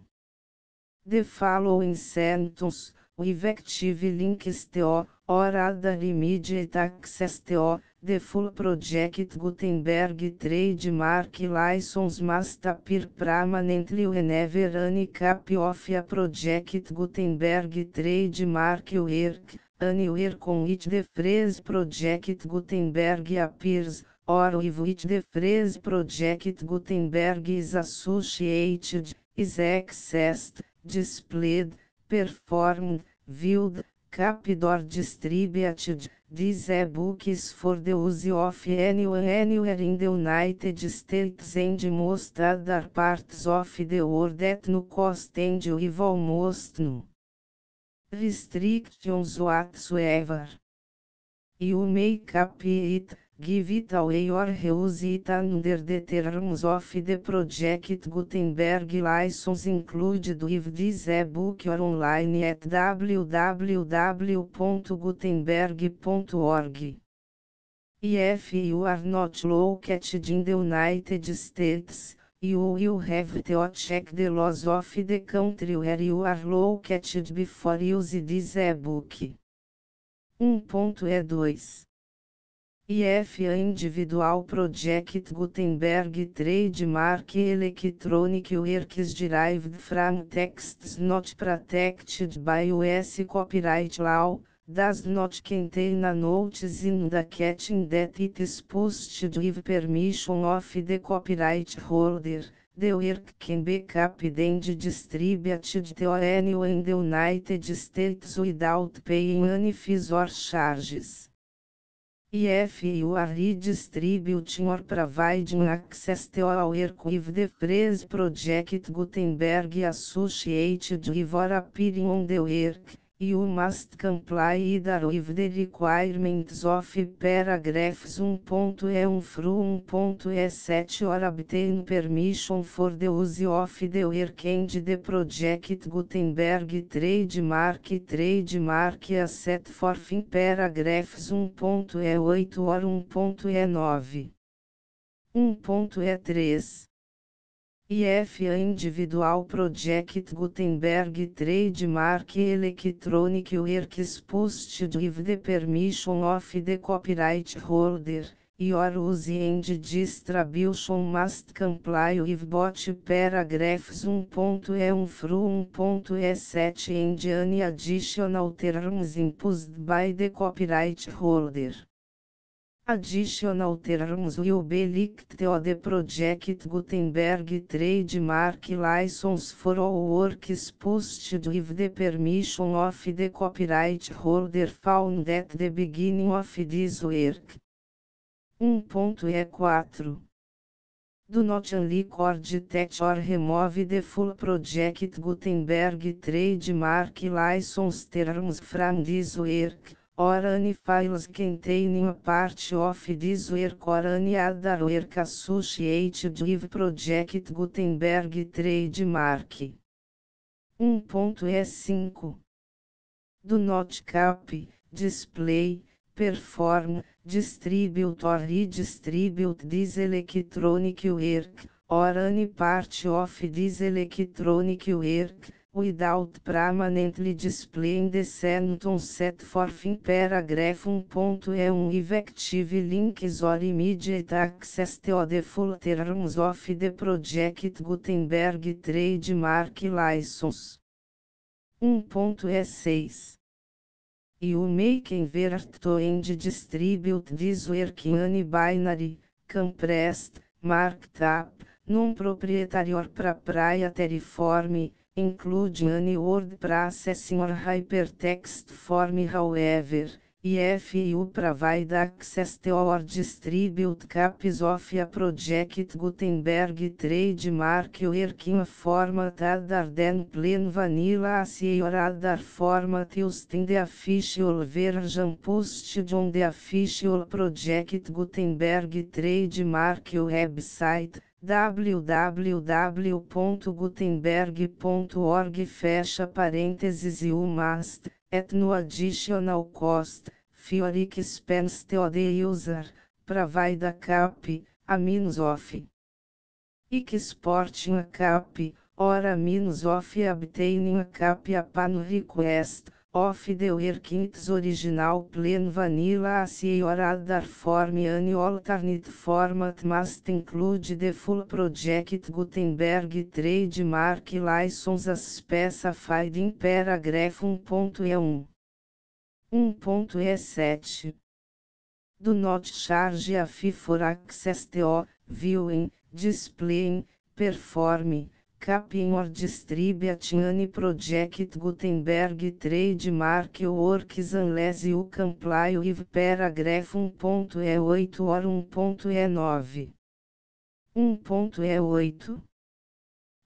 The following sentence, with active links to, or other immediate access to, the full Project Gutenberg trademark license must appear permanently whenever any copy of a Project Gutenberg trademark work, anywhere on which the phrase Project Gutenberg appears, or with which the phrase Project Gutenberg is associated, is accessed, displayed, performed, viewed, copied or distributed. This e-book is for the use of anyone anywhere in the United States and most other parts of the world at no cost and with almost no restrictions whatsoever. You may copy it, give it away or reuse it under the terms of the Project Gutenberg license included with this e-book or online at www.gutenberg.org. If you are not located in the United States, you will have to check the laws of the country where you are located before use this e-book. 1.e2. If a individual Project Gutenberg trademark electronic works derived from texts not protected by US copyright law, does not contain a notice indicating that it is posted with permission of the copyright holder, the work can be copied and distributed to anyone in the United States without paying any fees or charges. If you are redistributing or providing access to a work with the phrase Project Gutenberg associated with or appearing on the work, you must comply either with the requirements of paragraphs 1.e1 through 1.e7 or obtain permission for the use of the work and the Project Gutenberg trademark as set forth in paragraphs 1.e8 or 1.e9. 1.e3. If a individual Project Gutenberg trademark electronic works posted with the permission of the copyright holder, your use and distribution must comply with both paragraphs 1.e1 through 1.e7 and any additional terms imposed by the copyright holder. Additional terms will be linked to the Project Gutenberg trademark license for all works posted with the permission of the copyright holder found at the beginning of this work. 1.e4 Do not unrecord that or remove the full Project Gutenberg trademark license terms from this work, or any files containing a part of this work or any other work associated with Project Gutenberg trademark. 1.e5 Do not copy, display, perform, distribute or redistribute this electronic work, or any part of this electronic work, without permanently displaying the sentence set forth in paragraph 1.e1 effective links or immediate access to the full terms of the Project Gutenberg trademark license. 1.e6 You may convert to and distribute this work in any binary, compressed, marked up, non-proprietary or proprietary form, including any word processing or hypertext form. However, if you provide access to or distribute copies of a Project Gutenberg trademark work in a format other than plain vanilla ASCII or other format used in the official version posted on the official Project Gutenberg trademark website, www.gutenberg.org fecha parênteses you must, at no additional cost, for expense to the user, provide a copy, a means of exporting a copy, or a means of obtaining a copy upon request, of the work in its original plain vanilla ASCII or other form. Any alternate format must include the full Project Gutenberg trademark license as specified in paragraph 1.e1. 1.e7 Do not charge a fee for access to, viewing, displaying, performing, copying or distributing any Project Gutenberg trademark works unless you comply with paragraph 1.e8 or 1.e9. 1.e8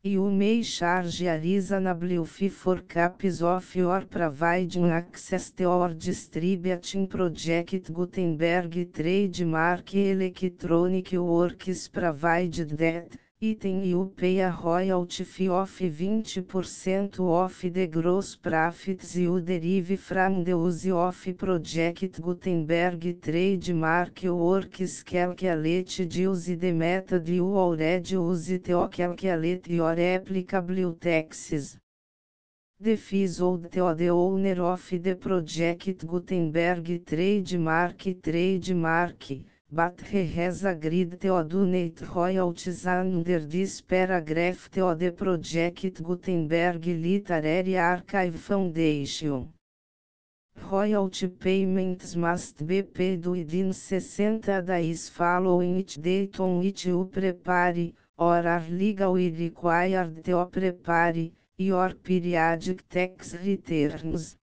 You may charge a reasonable fee for copies of your providing access to or distributing Project Gutenberg trademark electronic works provided that, item you pay a royalty fee of 20% of the gross profits you derive from the use of Project Gutenberg trademark works calculated use the method you already use to calculate your applicable taxes. The fees owed to the owner of the Project Gutenberg trademark, but he has agreed to donate royalties under this paragraph to the Project Gutenberg Literary Archive Foundation. Royalty payments must be paid within 60 days following each date on which you prepare, or are legally required to prepare, your periodic tax returns.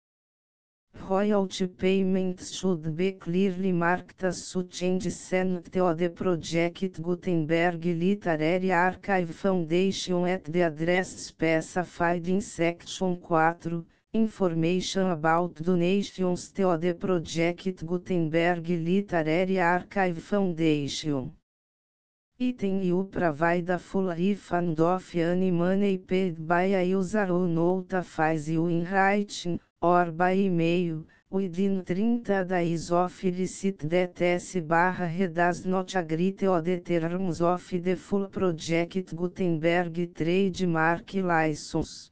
Royalty payments should be clearly marked as such and sent to the Project Gutenberg Literary Archive Foundation at the address specified in Section 4, Information about donations to the Project Gutenberg Literary Archive Foundation. Item you provide a full refund of any money paid by a user who notifies you in writing, or by email, within 30 days of receipt that S/he does not agree to the terms of the full Project Gutenberg trademark license.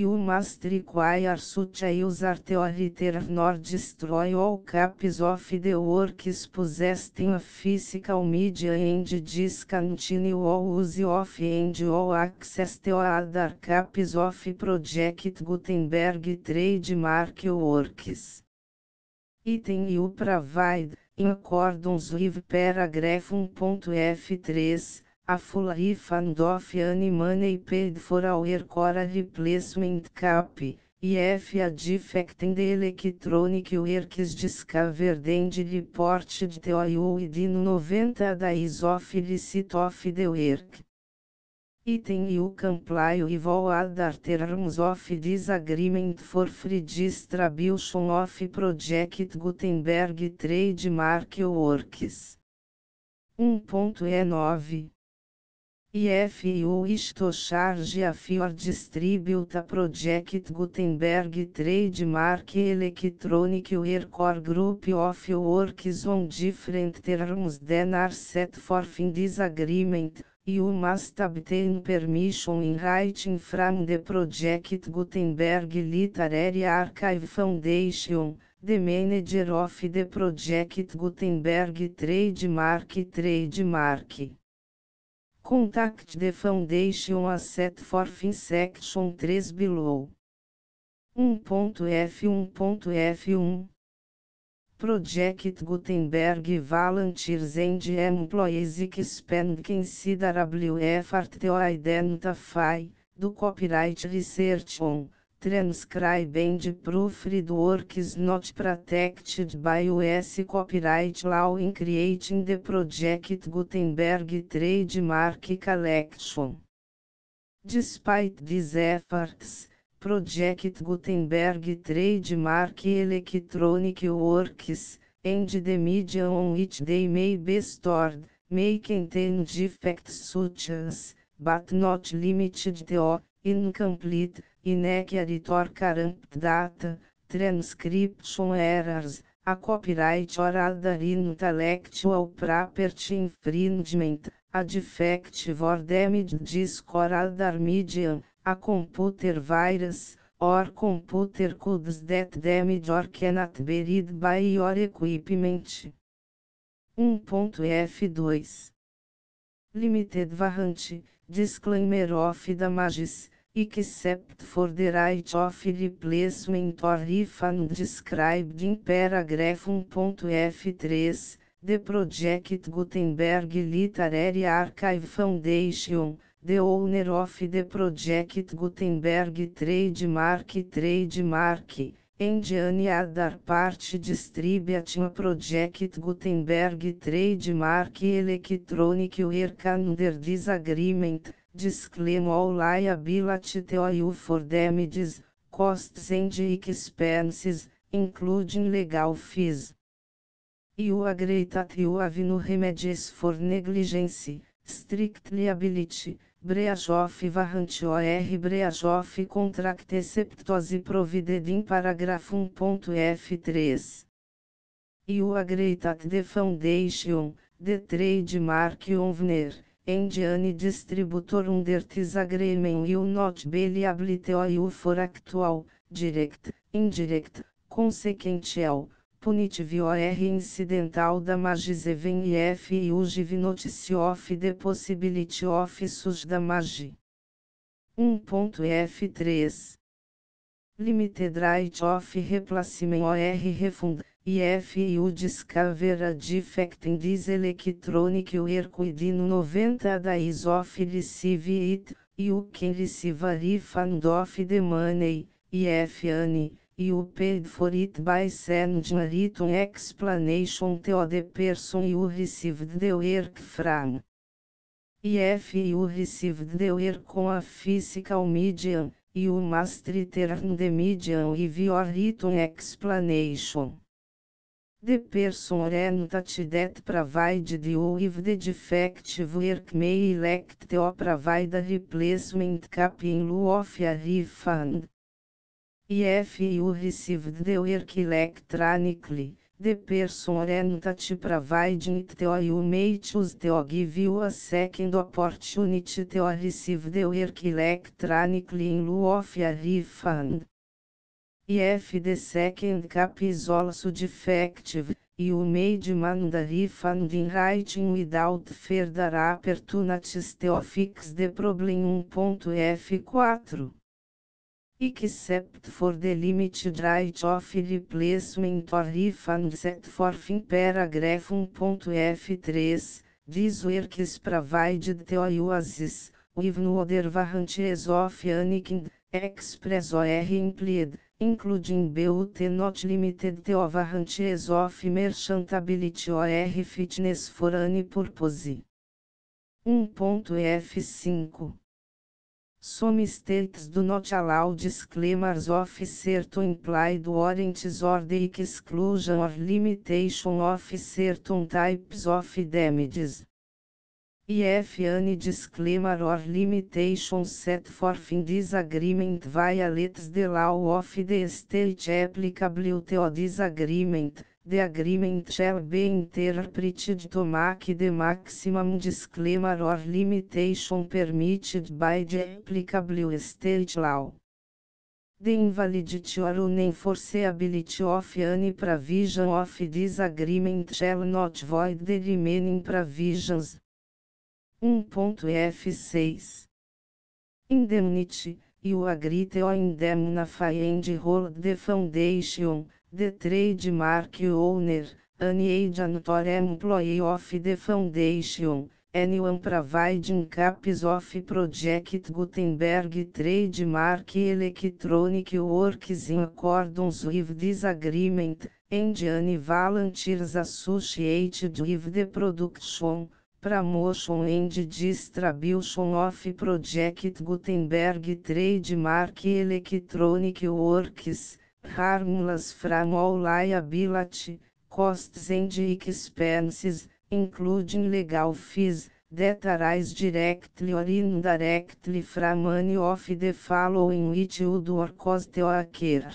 You must require such a user to return nor destroy all copies of the works possessed in a physical media and discontinue all use of and all access to other copies of Project Gutenberg trademark works. Item you provide, in accordance with paragraph 1.f3, a full refund of any money paid for our core replacement copy, if a defect in the electronic works discovered and reported to you within 90 days of receipt of the work. Item you comply with all other terms of this agreement for free distribution of Project Gutenberg trademark works. 1.E9 If you wish to charge a fee or distribute a Project Gutenberg trademark electronic work or group of works on different terms than are set forth in this agreement, you must obtain permission in writing from the Project Gutenberg Literary Archive Foundation, the manager of the Project Gutenberg trademark. Contact the foundation as set forth in section 3 below. 1.f1.f1 Project Gutenberg volunteers and employees expend considerable effort to identify, do copyright research on, transcribe and proofread works not protected by US copyright law in creating the Project Gutenberg trademark collection. Despite these efforts, Project Gutenberg trademark electronic works, and the media on which they may be stored, may contain defects such as, but not limited to, incomplete, inaccurate or corrupt data, transcription errors, a copyright or other intellectual property infringement, a defective or damaged disk or other medium, a computer virus, or computer codes that damage or cannot be read by your equipment. 1.f2 Limited warranty, disclaimer of damages, except for the right of replacement or refund described in paragraph 1.f3, the Project Gutenberg Literary Archive Foundation, the owner of the Project Gutenberg trademark, and any other party distributing a Project Gutenberg trademark electronic work under this agreement, disclaim all liability to you for damages, costs and expenses, including legal fees. You agree that you have no remedies for negligence, strict liability, breach of warranty or breach of contract except as provided in paragraph 1.f3. You agree that the foundation, the trademark owner, and any distributor under this agreement will not be liable to you for actual, direct, indirect, consequential, punitive or incidental damages even if you give notice of the possibility of such damage. 1.f3 Limited right of replacement or refund, if you discover a defect in this electronic work within 90 days of receive it, you can receive a refund of the money, if any, you paid for it by sending a written explanation to the person you received the work from. If you received the work on a physical medium, you must return the medium with your written explanation. The person or entity that provided you with the defective work may elect to provide a replacement copy in lieu of a refund. If you received the work electronically, the person or entity providing it you may choose to give you a second opportunity to receive the work electronically in lieu of a refund. If the second cap is also defective, you may demand a refund in writing without further opportunities to fix the problem. 1.F4 Except for the limited right of replacement or refund set forth in paragraph 1.F3, this work is provided to users, with no other warranties of any kind, express or implied, including but not limited to warranties of merchantability or fitness for any purpose. 1.F5 Some states do not allow disclaimers of certain implied warranties or the exclusion or limitation of certain types of damages. If any disclaimer or limitation set forth in this agreement violates the law of the state applicable to this agreement, the agreement shall be interpreted to make the maximum disclaimer or limitation permitted by the applicable state law. The invalidity or unenforceability of any provision of this agreement shall not void the remaining provisions. 1.F6 Indemnity, you agree to indemnify and hold the foundation, the trademark owner, any agent or employee of the foundation, anyone providing copies of Project Gutenberg trademark electronic works in accordance with this agreement, and any volunteers associated with the production, promotion and distribution of Project Gutenberg trademark electronic works, harmless from all liability, costs and expenses, including legal fees, that arise directly or indirectly from any of the following which would or cause to occur.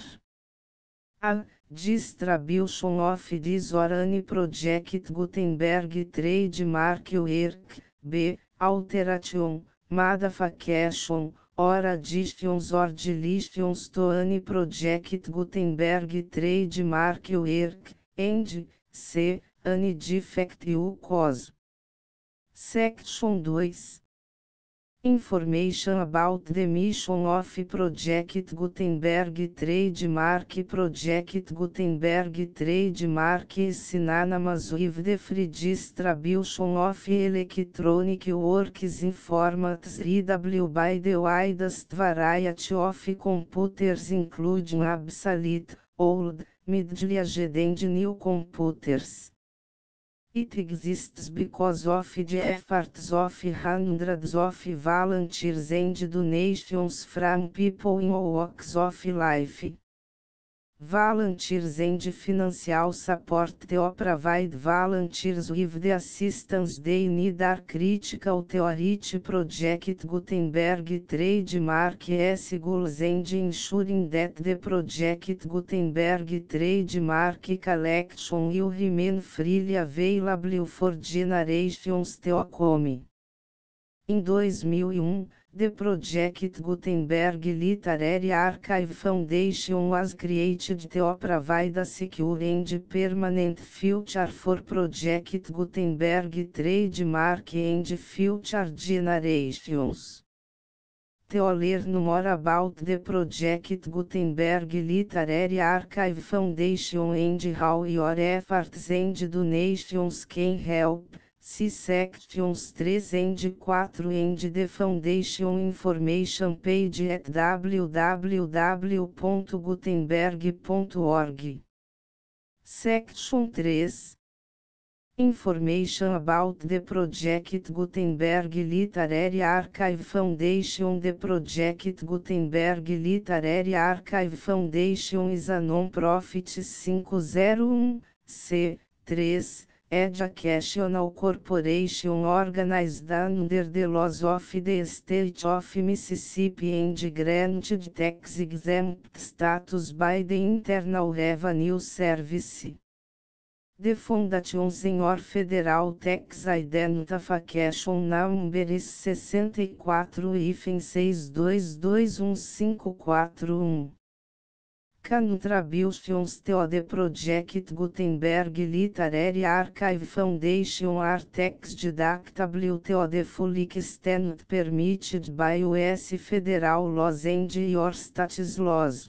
A. Distribution of this or any Project Gutenberg trademark work. B. Alteration, modification, or additions or deletions to any Project Gutenberg trademark work, and C. Any defect you cause. Section 2. Information about the mission of Project Gutenberg trademark. Project Gutenberg trademark is synonymous with the free distribution of electronic works in formats readable by the widest variety of computers, including obsolete, old, middle-aged and new computers. It exists because of the efforts of hundreds of volunteers and donations from people in all walks of life. Volunteers and financial support to provide volunteers with the assistance they need are critical to reach Project Gutenberg trademark goals and ensuring that the Project Gutenberg trademark collection will remain freely available for generations to come. Em 2001, the Project Gutenberg Literary Archive Foundation was created to provide a secure and permanent future for Project Gutenberg trademark and future generations. To learn more about the Project Gutenberg Literary Archive Foundation and how your efforts and donations can help, see sections 3 and 4 and the Foundation information page at www.gutenberg.org. Section 3. Information about the Project Gutenberg Literary Archive Foundation. The Project Gutenberg Literary Archive Foundation is a non-profit 501(c)(3) educational corporation organized under the laws of the State of Mississippi and granted tax-exempt status by the Internal Revenue Service. The Foundation Senhor Federal Tax Identification Number 64-6221541. Contributions to the Project Gutenberg Literary Archive Foundation are tax deductible to the full extent permitted by US federal laws and your state's laws.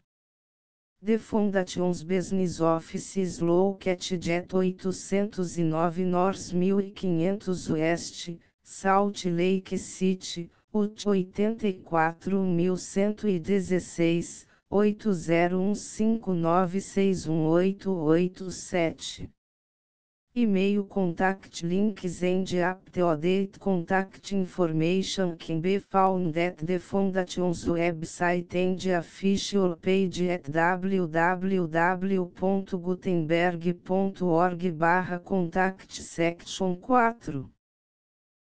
The Foundation's business office is located at 809 North 1500 West, Salt Lake City, Utah 84116, 8015961887. E-mail contact links and up-to-date contact information can be found at the Foundation's website and official page at www.gutenberg.org/contact section 4.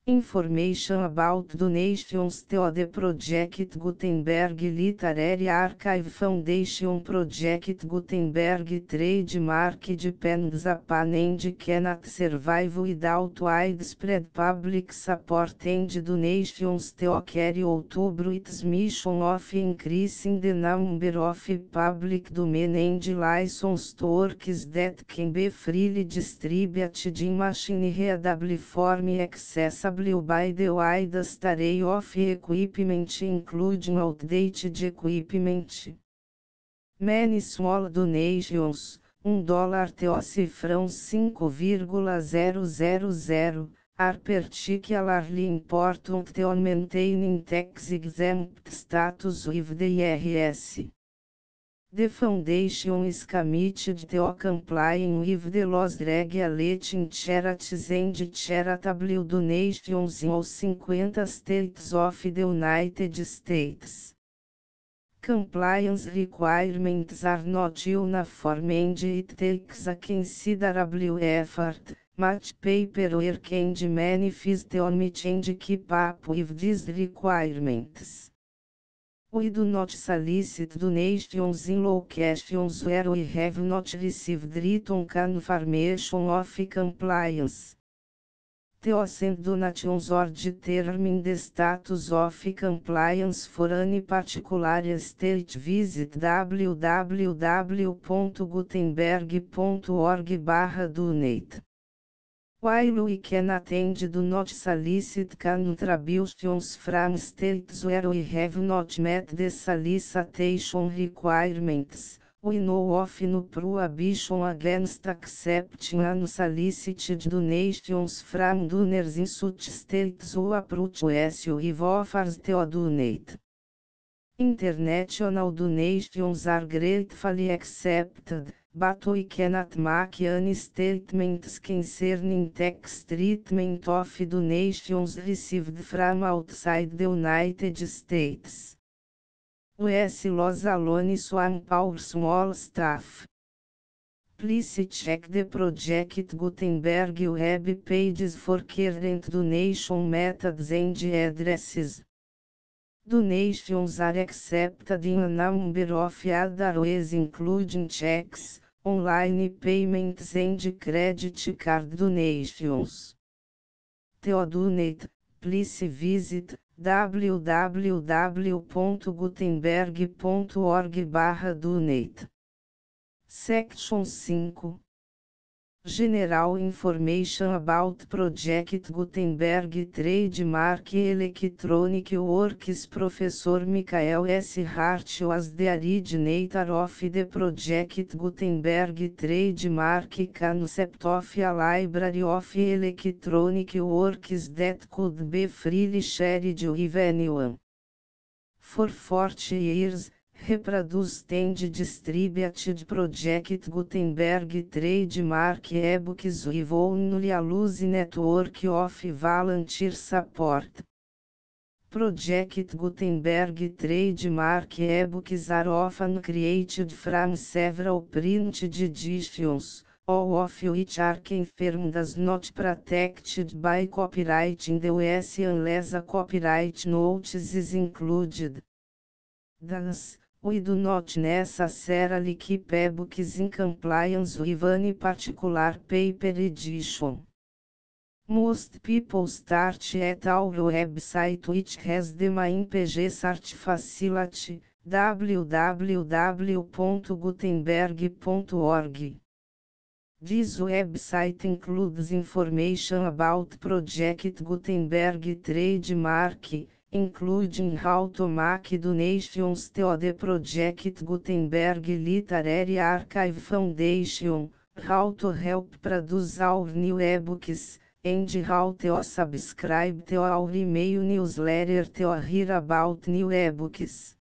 Information about donations to the Project Gutenberg Literary Archive Foundation. Project Gutenberg trademark depends upon and cannot survive without widespread public support and donations to carry out its mission of increasing the number of public domain and licensed works that can be freely distributed in machine-readable form accessible by the widest array of equipment including outdated equipment. Many small donations, $1 to cifrão 5,000, are particularly important to maintaining tax-exempt status with the IRS. The Foundation is committed to complying with the laws regulating charities and charitable donations in all 50 states of the United States. Compliance requirements are not uniform and it takes a considerable effort, much paperwork and many fees to meet and keep up with these requirements. We do not solicit donations in locations where we have not received written confirmation of compliance. To send donations or determine the status of compliance for any particular state, visit www.gutenberg.org/donate. While we cannot and do not solicit contributions from states where we have not met the solicitation requirements, we know of no prohibition against accepting unsolicited donations from donors in such states who approach us with offers to donate. International donations are gratefully accepted, but we cannot make any statements concerning tax treatment of donations received from outside the United States. US laws alone swamp our small staff. Please check the Project Gutenberg web pages for current donation methods and addresses. Donations are accepted in a number of other ways including checks, online payments and credit card donations. To donate, please visit www.gutenberg.org/donate. Section 5. General Information about Project Gutenberg Trademark Electronic Works. Professor Michael S. Hart was the originator of the Project Gutenberg trademark concept of a library of electronic works that could be freely shared with anyone. For 40 years, reproduced and distributed Project Gutenberg trademark ebooks with only a loose network of volunteer support. Project Gutenberg trademark ebooks are often created from several printed editions, all of which are confirmed as not protected by copyright in the US unless a copyright notice is included. Thus, We do not necessarily keep ebooks in compliance with any particular paper edition. Most people start at our website, which has the main page search facility, www.gutenberg.org. This website includes information about Project Gutenberg trademark, including how to make donations to the Project Gutenberg Literary Archive Foundation, how to help produce our new ebooks, and how to subscribe to our email newsletter to hear about new ebooks.